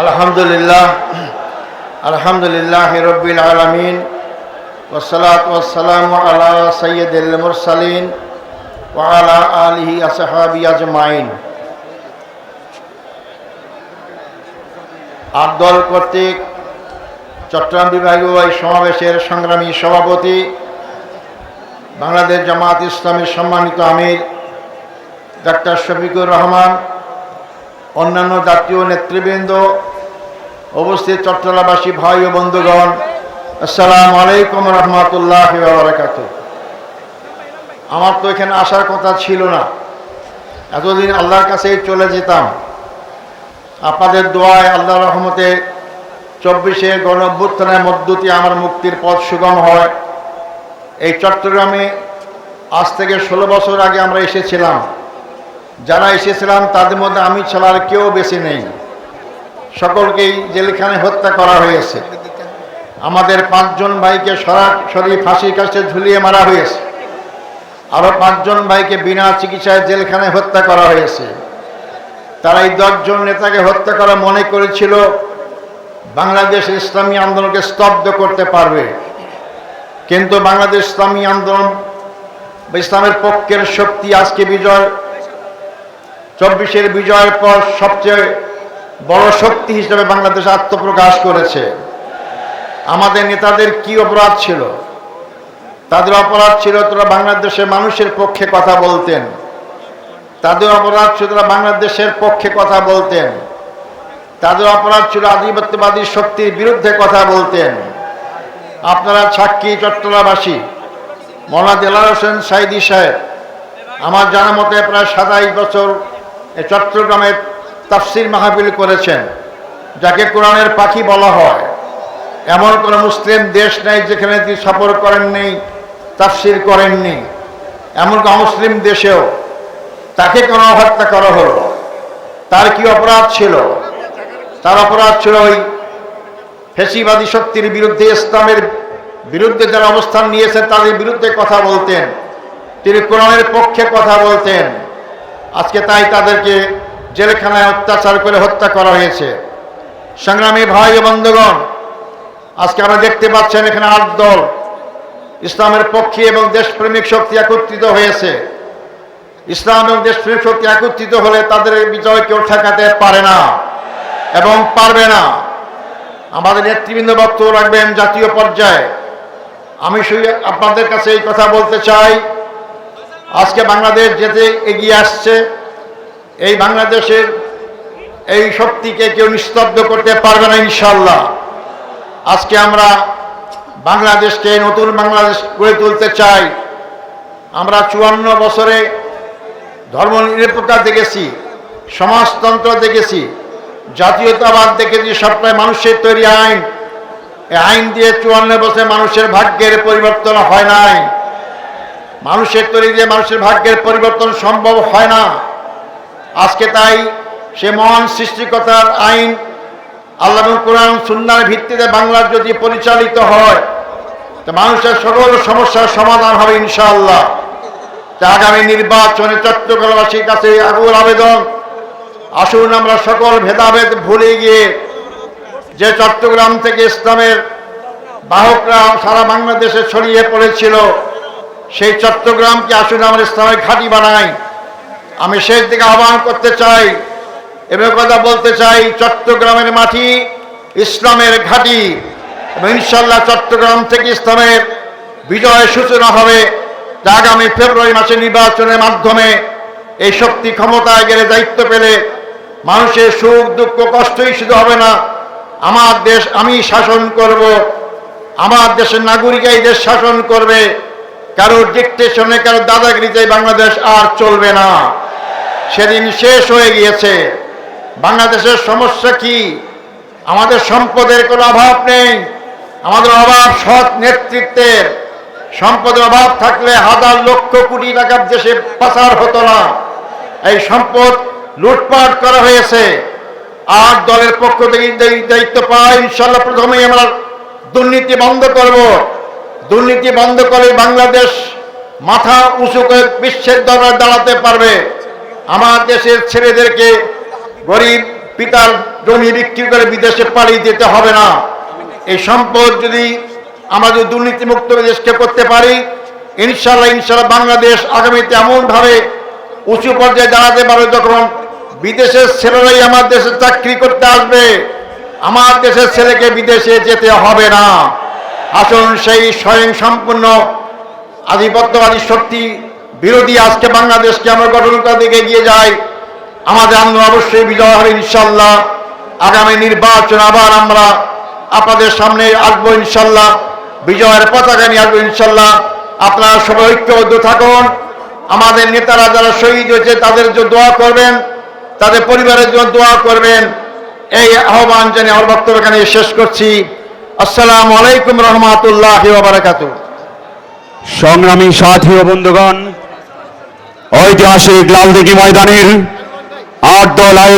আলহামদুলিল্লাহ আলহামদুলিল্লাহি রাব্বিল আলামিন ওয়াসসালাতু ওয়াসসালামু আলা সাইয়্যিদিল মুরসালিন ওয়া আলা আলিহি আসহাবিহি আজমাইন। আটদল কর্তৃক চট্টগ্রাম বিভাগীয় এই সমাবেশের সংগ্রামী সভাপতি, বাংলাদেশ জামায়াত ইসলামীর সম্মানিত আমির ডাক্তার শফিকুর রহমান, অন্যান্য জাতীয় নেতৃবৃন্দ, উপস্থিত চট্টগ্রামবাসী ভাই ও বন্ধুগণ, আসসালামু আলাইকুম রহমতুল্লাহি ওয়া বারাকাতুহু। আমার তো এখানে আসার কথা ছিল না, এতদিন আল্লাহর কাছেই চলে যেতাম। আপনাদের দোয়ায়, আল্লাহর রহমতে 24শে গণঅভ্যুত্থানের মধ্য দিয়ে আমার মুক্তির পথ সুগম হয়। এই চট্টগ্রামে আজ থেকে 16 বছর আগে আমরা এসেছিলাম। যারা এসেছিলাম তাদের মধ্যে আমি ছাড়া আর কেউ বেশি নেই। সকলকেই জেলখানায় হত্যা করা হয়েছে। আমাদের 5 জন ভাইকে সরাসরি ফাঁসির কাছে ঝুলিয়ে মারা হয়েছে। আরও 5 জন ভাইকে বিনা চিকিৎসায় জেলখানায় হত্যা করা হয়েছে। তারা এই 10 জন নেতাকে হত্যা করা মনে করেছিল বাংলাদেশ ইসলামী আন্দোলনকে স্তব্ধ করতে পারবে, কিন্তু বাংলাদেশ ইসলামী আন্দোলন ইসলামের পক্ষের শক্তি আজকে 24-এর বিজয়ের পর সবচেয়ে বড় শক্তি হিসেবে বাংলাদেশ আত্মপ্রকাশ করেছে। আমাদের নেতাদের কি অপরাধ ছিল? তাদের অপরাধ ছিল তারা বাংলাদেশের মানুষের পক্ষে কথা বলতেন। তাদের অপরাধ ছিল তারা বাংলাদেশের পক্ষে কথা বলতেন। তাদের অপরাধ ছিল আধিপত্যবাদী শক্তির বিরুদ্ধে কথা বলতেন। আপনারা সাক্ষী, চট্টগ্রামবাসী। মওলানা দেলাওয়ার হোসেন সাইদি সাহেব আমার জানা মতে প্রায় 27 বছর এই চট্টগ্রামে তাফসির মাহফিল করেছেন, যাকে কোরআনের পাখি বলা হয়। এমন কোনো মুসলিম দেশ নেই যেখানে তিনি সফর করেননি, তাফসির করেননি। এমন কোনো মুসলিম দেশেও তাকে কেন হত্যা করা হলো? তার কি অপরাধ ছিল? তার অপরাধ ছিল ওই ফ্যাসিবাদী শক্তির বিরুদ্ধে, ইসলামের বিরুদ্ধে যারা অবস্থান নিয়েছেন তাদের বিরুদ্ধে কথা বলতেন। তিনি কোরআনের পক্ষে কথা বলতেন। আজকে তাই তাদেরকে জেলখানায় অত্যাচার করে হত্যা করা হয়েছে। সংগ্রামী ভাই ও বন্ধুগণ, আজকে আমরা দেখতে পাচ্ছেন এখানে 8 দল ইসলামের পক্ষে এবং দেশপ্রেমিক শক্তি একত্রিত হয়েছে। ইসলাম এবং দেশপ্রেমিক শক্তি একত্রিত হলে তাদের বিজয় কেউ ঠেকাতে পারে না এবং পারবে না। আমাদের নেতৃবৃন্দ বক্তব্য রাখবেন জাতীয় পর্যায়ে। আমি শুধু আপনাদের কাছে এই কথা বলতে চাই, আজকে বাংলাদেশ যেতে এগিয়ে আসছে। এই বাংলাদেশের এই শক্তিকে কেউ নিস্তব্ধ করতে পারবে না ইনশাআল্লাহ। আজকে আমরা বাংলাদেশকে নতুন বাংলাদেশ গড়ে তুলতে চাই। আমরা 54 বছরে ধর্মনিরপেক্ষতা দেখেছি, সমাজতন্ত্র দেখেছি, জাতীয়তাবাদ দেখেছি, সবটাই মানুষের তৈরি আইন। এই আইন দিয়ে 54 বছরে মানুষের ভাগ্যের পরিবর্তন হয় নাই। মানুষের তৈরি দিয়ে মানুষের ভাগ্যের পরিবর্তন সম্ভব হয় না। আজকে তাই সে মহান সৃষ্টিকর্তার আইন আল্লাহ এবং কোরআন সুন্নাহর ভিত্তিতে বাংলা যদি পরিচালিত হয় তো মানুষের সকল সমস্যার সমাধান হবে ইনশাআল্লাহ। তা আগামী নির্বাচনে চট্টগ্রামবাসীর কাছে আকুল আবেদন, আসুন আমরা সকল ভেদাভেদ ভুলে গিয়ে যে চট্টগ্রাম থেকে ইসলামের বাহকরা সারা বাংলাদেশে ছড়িয়ে পড়েছিল, সেই চট্টগ্রামকে আসুন আমরা ইসলামের ঘাঁটি বানাই। আমি শেষ দিকে আহ্বান করতে চাই এবং কথা বলতে চাই, চট্টগ্রামের মাটি ইসলামের ঘাঁটি এবং ইনশাআল্লাহ চট্টগ্রাম থেকে ইসলামের বিজয়ের সূচনা হবে। যা আগামী ফেব্রুয়ারি মাসে নির্বাচনের মাধ্যমে এই শক্তি ক্ষমতায় গেলে, দায়িত্ব পেলে মানুষের সুখ দুঃখ কষ্টই শুধু হবে না, আমার দেশ আমি শাসন করব, আমার দেশের নাগরিক এই দেশ শাসন করবে। কারোর ডিকটেশনে, কারোর দাদাগিরিতে বাংলাদেশ আর চলবে না। সেদিন শেষ হয়ে গিয়েছে। বাংলাদেশের সমস্যা কি? আমাদের সম্পদের কোনো অভাব নেই, আমাদের অভাব সৎ নেতৃত্বের। সম্পদের অভাব থাকলে হাজার লক্ষ কোটি টাকার দেশে পাচার হতো না। এই সম্পদ লুটপাট করা হয়েছে। 8 দলের পক্ষ থেকে দায়িত্ব পাই, ইনশাআল্লাহ প্রথমেই আমরা দুর্নীতি বন্ধ করব। দুর্নীতি বন্ধ করে বাংলাদেশ মাথা উঁচু করে বিশ্বের দরবারে দাঁড়াতে পারবে। আমার দেশের ছেলেদেরকে, গরিব পিতার জমি বিক্রি করে বিদেশে পালিয়ে যেতে হবে না। এই সম্পদ যদি আমাদের দুর্নীতিমুক্ত দেশকে করতে পারি, ইনশাল্লাহ বাংলাদেশ আগামীতে এমনভাবে উঁচু পর্যায়ে দাঁড়াতে পারবে, যখন বিদেশের ছেলেরাই আমার দেশে চাকরি করতে আসবে, আমার দেশের ছেলেকে বিদেশে যেতে হবে না। আসুন সেই স্বয়ং সম্পূর্ণ আধিপত্যবাদী শক্তি বিরোধী আজকে বাংলাদেশকে আমরা গঠন করার দিকে এগিয়ে যাই। আমাদের আন্দোলন অবশ্যই বিজয় হবে ইনশাল্লাহ। আগামী নির্বাচন আবার আমরা আপনাদের সামনে আসবো ইনশাল্লাহ, বিজয়ের পতাকা নিয়ে আসবো ইনশাল্লাহ। আপনারা সবাই ঐক্যবদ্ধ থাকুন। আমাদের নেতারা যারা শহীদ হয়েছে তাদের জন্য দোয়া করবেন, তাদের পরিবারের জন্য দোয়া করবেন। এই আহ্বান জানিয়ে আমার বক্তব্য এখানে শেষ করছি। আসসালামু আলাইকুম রহমতুল্লাহি ওয়া বারাকাতুহু। সংগ্রামী সাথী ও বন্ধুগণ, ঐতিহাসিক লালদিঘি ময়দানের 8 দল